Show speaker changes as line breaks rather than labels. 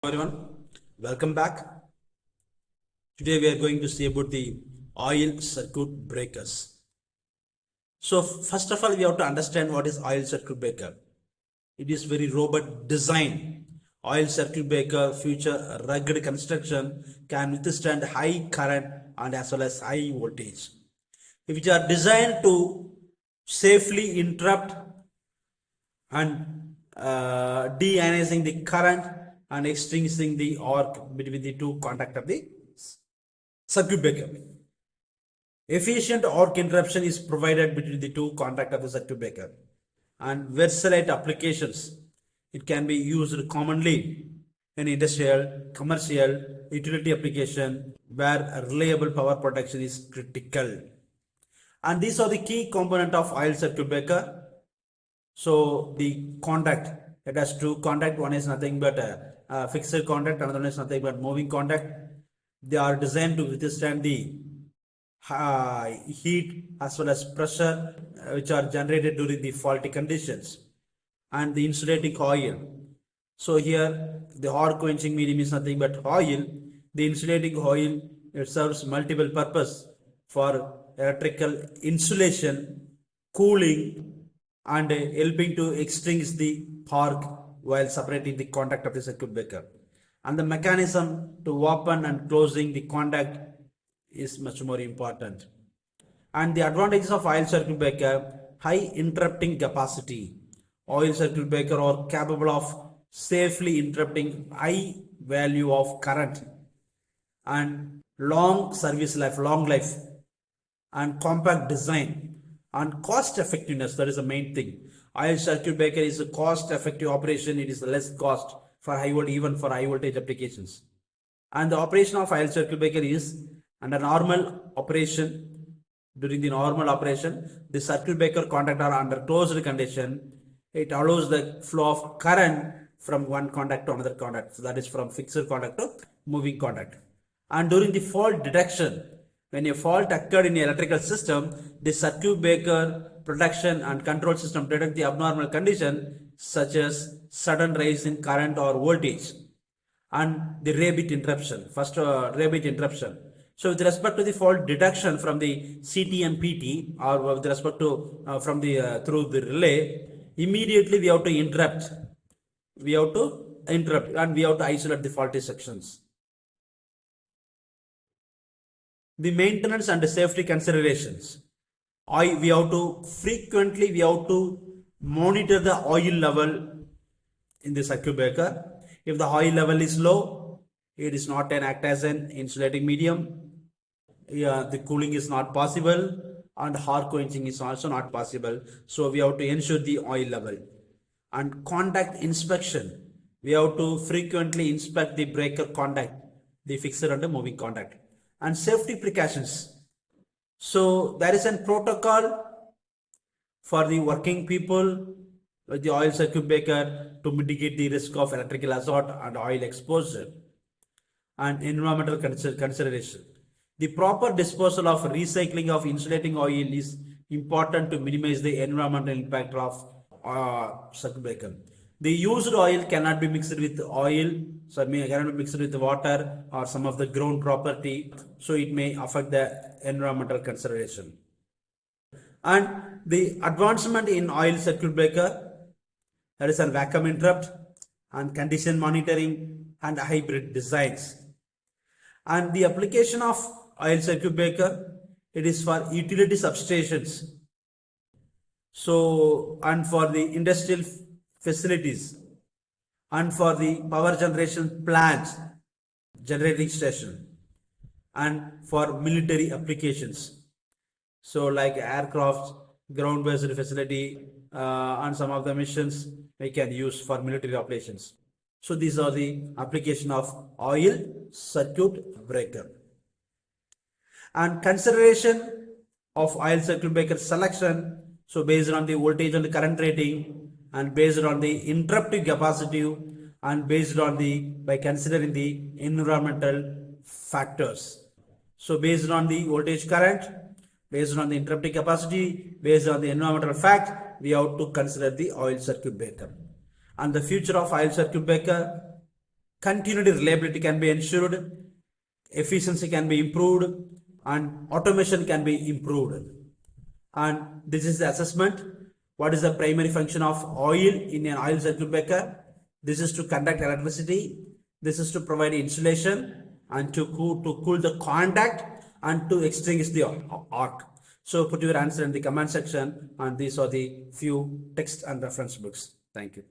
Everyone, welcome back. Today we are going to see about the oil circuit breakers. So first of all, we have to understand what is oil circuit breaker. It is very robust design. Oil circuit breaker feature rugged construction, can withstand high current and as well as high voltage, which are designed to safely interrupt and deionizing the current and extinguishing the arc between the two contact of the circuit breaker. Efficient arc interruption is provided between the two contact of the circuit breaker, and versatile applications. It can be used commonly in industrial, commercial, utility application where reliable power protection is critical. And these are the key component of oil circuit breaker. So the contact, it has two contact. One is nothing but a fixed contact, another one is nothing but moving contact. They are designed to withstand the heat as well as pressure which are generated during the faulty conditions. And the insulating oil. So here the hard quenching medium is nothing but oil. The insulating oil, it serves multiple purpose for electrical insulation, cooling, and helping to extinguish the arc while separating the contact of the circuit breaker. And the mechanism to open and closing the contact is much more important. And the advantages of oil circuit breaker: high interrupting capacity. Oil circuit breaker are capable of safely interrupting high value of current, and long service life, long life, and compact design, and cost effectiveness. That is the main thing. Oil circuit breaker is a cost effective operation. It is less cost for high voltage, even for high voltage applications. And the operation of oil circuit breaker is under normal operation. During the normal operation, the circuit breaker contact are under closed condition. It allows the flow of current from one contact to another contact. So that is from fixed contact to moving contact. And during the fault detection, when a fault occurred in the electrical system, the circuit breaker protection and control system detect the abnormal condition such as sudden rise in current or voltage, and the ray bit interruption. First, ray bit interruption. So with respect to the fault detection from the CT and PT, or with respect to from the through the relay, immediately we have to interrupt. We have to interrupt and we have to isolate the faulty sections. The maintenance and the safety considerations. We have to frequently monitor the oil level in the circuit breaker. If the oil level is low, it is not an act as an insulating medium. The cooling is not possible, and hard quenching is also not possible. So we have to ensure the oil level. And contact inspection. We have to frequently inspect the breaker contact, the fixed and the moving contact. And safety precautions. So there is a protocol for the working people with the oil circuit breaker to mitigate the risk of electrical assault and oil exposure. And environmental consideration. The proper disposal of recycling of insulating oil is important to minimize the environmental impact of circuit breaker. The used oil cannot be mixed with oil, so it cannot be mixed with water or some of the ground property, so it may affect the environmental consideration. And the advancement in oil circuit breaker, there is a vacuum interrupt and condition monitoring and hybrid designs. And the application of oil circuit breaker, it is for utility substations, so, and for the industrial facilities, and for the power generation plants, generating station, and for military applications, so like aircraft, ground based facility, and some of the missions we can use for military operations. So these are the application of oil circuit breaker. And consideration of oil circuit breaker selection. So based on the voltage and the current rating, and based on the interruptive capacity, and based on by considering the environmental factors. So based on the voltage current, based on the interruptive capacity, based on the environmental fact, we have to consider the oil circuit breaker. And the future of oil circuit breaker, continuity reliability can be ensured, efficiency can be improved, and automation can be improved. And this is the assessment. What is the primary function of oil in an oil circuit breaker? This is to conduct electricity. This is to provide insulation and to cool the contact and to extinguish the arc. So put your answer in the comment section, and these are the few text and reference books. Thank you.